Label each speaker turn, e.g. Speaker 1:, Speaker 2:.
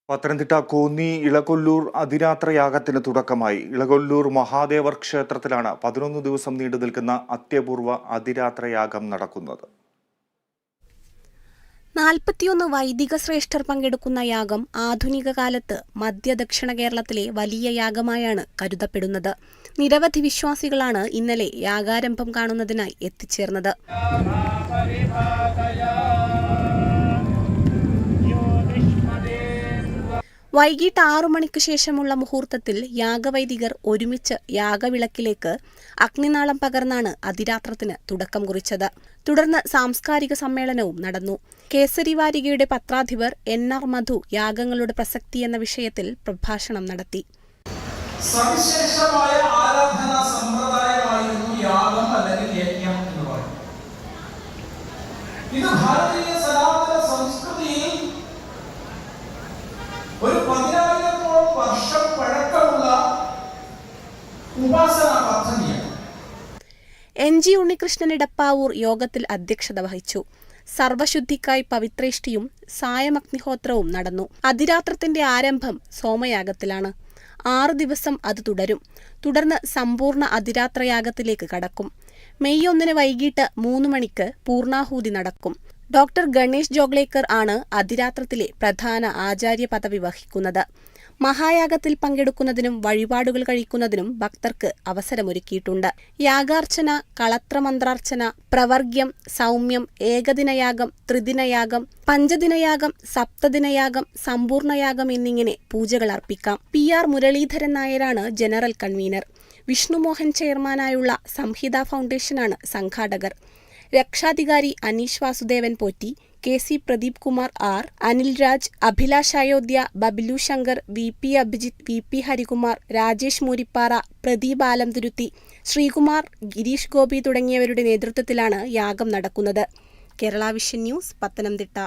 Speaker 1: പത്തനംതിട്ട കോന്നി ഇളകൊല്ലൂർ അതിരാത്രയാഗത്തിന് തുടക്കമായി. ഇളകൊല്ലൂർ മഹാദേവർ ക്ഷേത്രത്തിലാണ് 11 ദിവസം നീണ്ടു നിൽക്കുന്ന അത്യപൂർവ അതിരാത്രയാഗം നടക്കുന്നത്.
Speaker 2: 41 വൈദിക ശ്രേഷ്ഠർ പങ്കെടുക്കുന്ന യാഗം ആധുനിക കാലത്ത് മധ്യ ദക്ഷിണ കേരളത്തിലെ വലിയ യാഗമായാണ് കരുതപ്പെടുന്നത്. നിരവധി വിശ്വാസികളാണ് ഇന്നലെ യാഗാരംഭം കാണുന്നതിനായി എത്തിച്ചേർന്നത്. വൈകിട്ട് 6 മണിക്ക് ശേഷമുള്ള മുഹൂർത്തത്തിൽ യാഗവൈദികർ ഒരുമിച്ച് യാഗവിളക്കിലേക്ക് അഗ്നിനാളം പകർന്നാണ് അതിരാത്രത്തിന് തുടക്കം കുറിച്ചത്. തുടർന്ന് സാംസ്കാരിക സമ്മേളനവും നടന്നു. കേസരി വാരികയുടെ പത്രാധിപർ NR മധു യാഗങ്ങളുടെ പ്രസക്തി എന്ന വിഷയത്തിൽ പ്രഭാഷണം നടത്തി.
Speaker 3: സവിശേഷമായ ആരാധനാ സമ്പ്രദായമായിരുന്നു യാഗം അല്ലെങ്കിൽ യജ്ഞം എന്ന് പറയുന്നത്. ഇത് ഭാരതീയ സനാതന സംസ്കൃതിയിൽ ഒരു 10,000-ഓളം വർഷം പഴക്കമുള്ള ഉപാസനാ പദ്ധതിയാണ്.
Speaker 2: NG ഉണ്ണികൃഷ്ണൻ ഇടപ്പാവൂർ യോഗത്തിൽ അധ്യക്ഷത വഹിച്ചു. സർവശുദ്ധിക്കായി പവിത്രേഷ്ടിയും സായമഗ്നിഹോത്രവും നടന്നു. അതിരാത്രത്തിന്റെ ആരംഭം സോമയാഗത്തിലാണ്. 6 ദിവസം അത് തുടരും. തുടർന്ന് സമ്പൂർണ്ണ അതിരാത്രയാഗത്തിലേക്ക് കടക്കും. മെയ് 1 വൈകിട്ട് 3 മണിക്ക് പൂർണ്ണാഹൂതി നടക്കും. ഡോക്ടർ ഗണേഷ് ജോഗ്ലേക്കർ ആണ് അതിരാത്രത്തിലെ പ്രധാന ആചാര്യ പദവി വഹിക്കുന്നത്. മഹായാഗത്തിൽ പങ്കെടുക്കുന്നതിനും വഴിപാടുകൾ കഴിക്കുന്നതിനും ഭക്തർക്ക് അവസരമൊരുക്കിയിട്ടുണ്ട്. യാഗാർച്ചന, കളത്രമന്ത്രാർച്ചന, പ്രവർഗ്യം, സൗമ്യം, ഏകദിനയാഗം, ത്രിദിനയാഗം, പഞ്ചദിനയാഗം, സപ്തദിനയാഗം, സമ്പൂർണ്ണയാഗം എന്നിങ്ങനെ പൂജകൾ അർപ്പിക്കാം. PR മുരളീധരൻ നായരാണ് ജനറൽ കൺവീനർ. വിഷ്ണുമോഹൻ ചെയർമാനായുള്ള സംഹിത ഫൗണ്ടേഷനാണ് സംഘാടകർ. രക്ഷാധികാരി Aneesh Vasudevan Potti, KC Pradeep Kumar R, Anil Raj, Abhilash Ayodhya, Babilu Shankar, VP Abhijith, VP Harikumar, Rajesh Mooripara, Pradeep Alamthuruthy, Sreekumar, Girish Gopi തുടങ്ങിയവരുടെ നേതൃത്വത്തിലാണ് യാഗം നടക്കുന്നത്. Kerala vision news, Pathanamthitta.